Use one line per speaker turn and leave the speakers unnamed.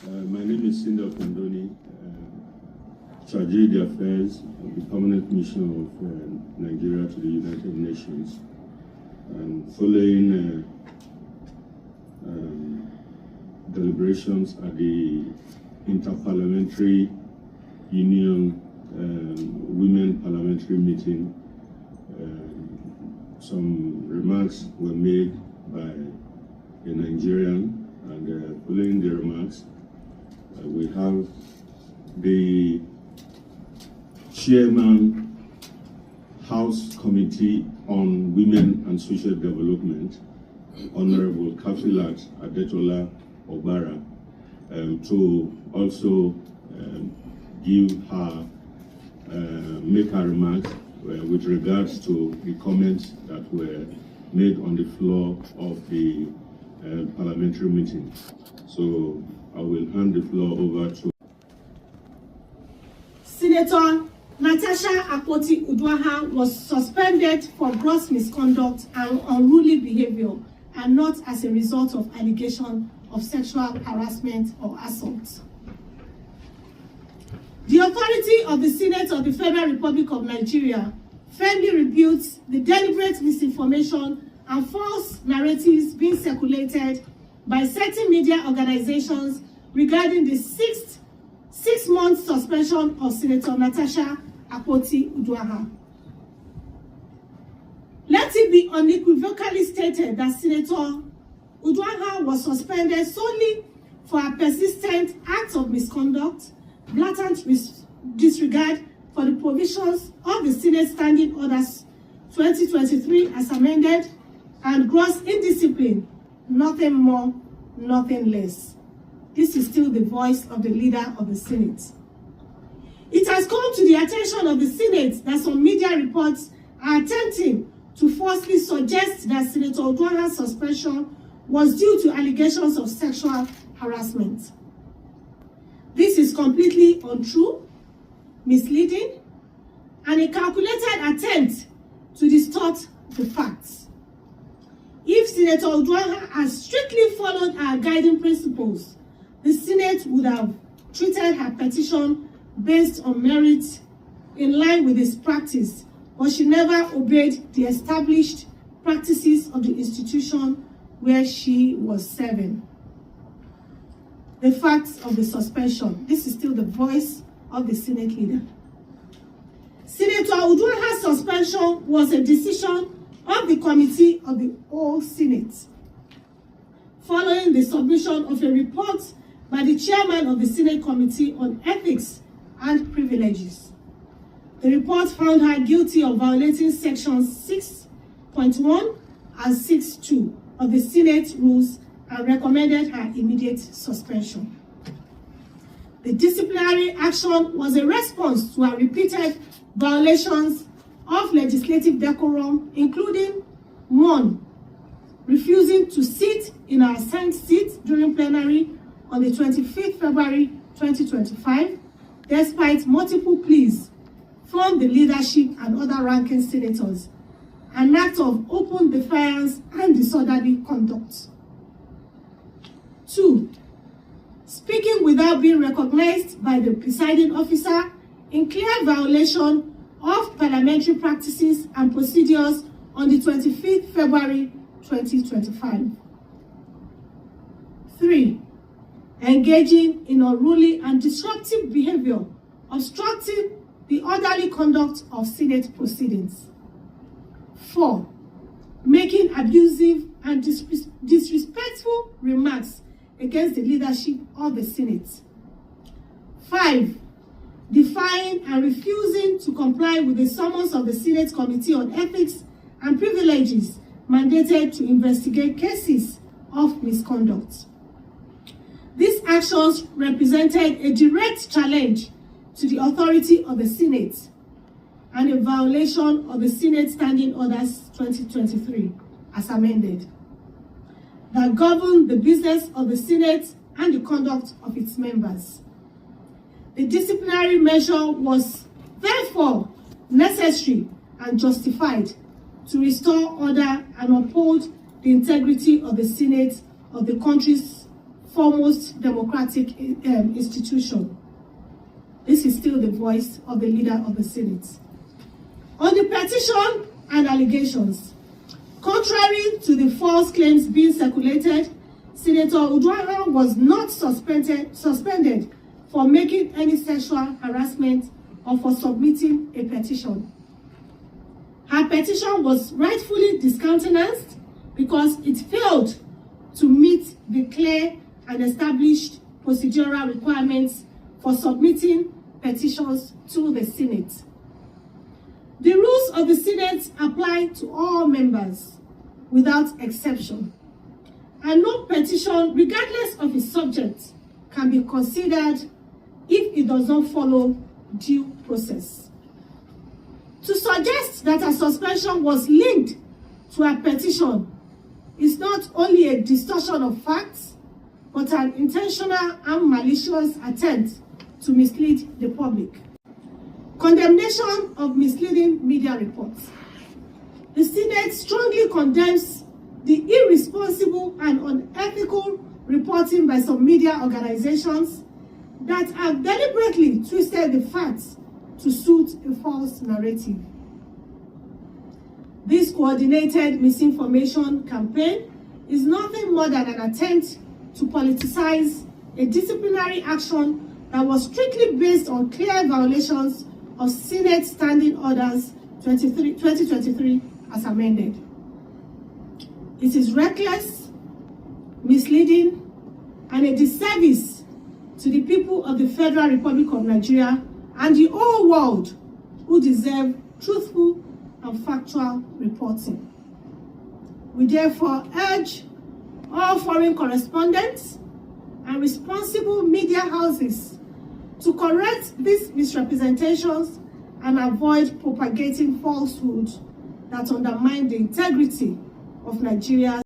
My name is Sinda Kondoni, Chargé d'Affaires of the Permanent Mission of Nigeria to the United Nations. And following deliberations at the Interparliamentary Union Women Parliamentary Meeting, some remarks were made by a Nigerian, and following the remarks, we have the Chairman, House Committee on Women and Social Development, Honorable Kafilat Adetola Obara, to also give her, make her remarks with regards to the comments that were made on the floor of the parliamentary meeting. So I will hand the floor over to
Senator Natasha Akpoti-Uduaghan was suspended for gross misconduct and unruly behavior, and not as a result of allegation of sexual harassment or assault. The authority of the Senate of the Federal Republic of Nigeria firmly rebukes the deliberate misinformation and false narratives being circulated by certain media organizations regarding the six-month suspension of Senator Natasha Akpoti-Uduaghan. Let it be unequivocally stated that Senator Uduaghan was suspended solely for a persistent act of misconduct, blatant disregard for the provisions of the Senate Standing Orders 2023 as amended, and gross indiscipline, nothing more, nothing less. This is still the voice of the leader of the Senate. It has come to the attention of the Senate that some media reports are attempting to falsely suggest that Senator Uduaghan's suspension was due to allegations of sexual harassment. This is completely untrue, misleading, and a calculated attempt to distort the facts. If Senator Uduaghan had strictly followed our guiding principles, the Senate would have treated her petition based on merit in line with its practice, but she never obeyed the established practices of the institution where she was serving. The facts of the suspension. This is still the voice of the Senate leader. Senator Uduaghan's suspension was a decision of the Committee of the Whole Senate, following the submission of a report by the chairman of the Senate Committee on Ethics and Privileges. The report found her guilty of violating sections 6.1 and 6.2 of the Senate rules and recommended her immediate suspension. The disciplinary action was a response to her repeated violations of legislative decorum, including 1, refusing to sit in her assigned seat during plenary on the 25th February 2025, despite multiple pleas from the leadership and other ranking senators, an act of open defiance and disorderly conduct. 2, speaking without being recognized by the presiding officer in clear violation of parliamentary practices and procedures on the 25th February 2025. 3, engaging in unruly and disruptive behavior, obstructing the orderly conduct of Senate proceedings. 4, making abusive and disrespectful remarks against the leadership of the Senate. 5, defying and refusing to comply with the summons of the Senate Committee on Ethics and Privileges mandated to investigate cases of misconduct. These actions represented a direct challenge to the authority of the Senate and a violation of the Senate Standing Orders 2023 as amended, that govern the business of the Senate and the conduct of its members. The disciplinary measure was therefore necessary and justified to restore order and uphold the integrity of the Senate of the country's foremost democratic institution. This is still the voice of the leader of the Senate. On the petition and allegations, contrary to the false claims being circulated, Senator Uduaghan was not suspended for making any sexual harassment or for submitting a petition. Her petition was rightfully discountenanced because it failed to meet the clear and established procedural requirements for submitting petitions to the Senate. The rules of the Senate apply to all members without exception, and no petition, regardless of its subject, can be considered if it does not follow due process. To suggest that a suspension was linked to a petition is not only a distortion of facts, but an intentional and malicious attempt to mislead the public. Condemnation of misleading media reports. The Senate strongly condemns the irresponsible and unethical reporting by some media organizations that have deliberately twisted the facts to suit a false narrative. This coordinated misinformation campaign is nothing more than an attempt to politicize a disciplinary action that was strictly based on clear violations of Senate Standing Orders 2023 as amended. It is reckless, misleading, and a disservice to the people of the Federal Republic of Nigeria and the whole world who deserve truthful and factual reporting. We therefore urge all foreign correspondents and responsible media houses to correct these misrepresentations and avoid propagating falsehoods that undermine the integrity of Nigeria.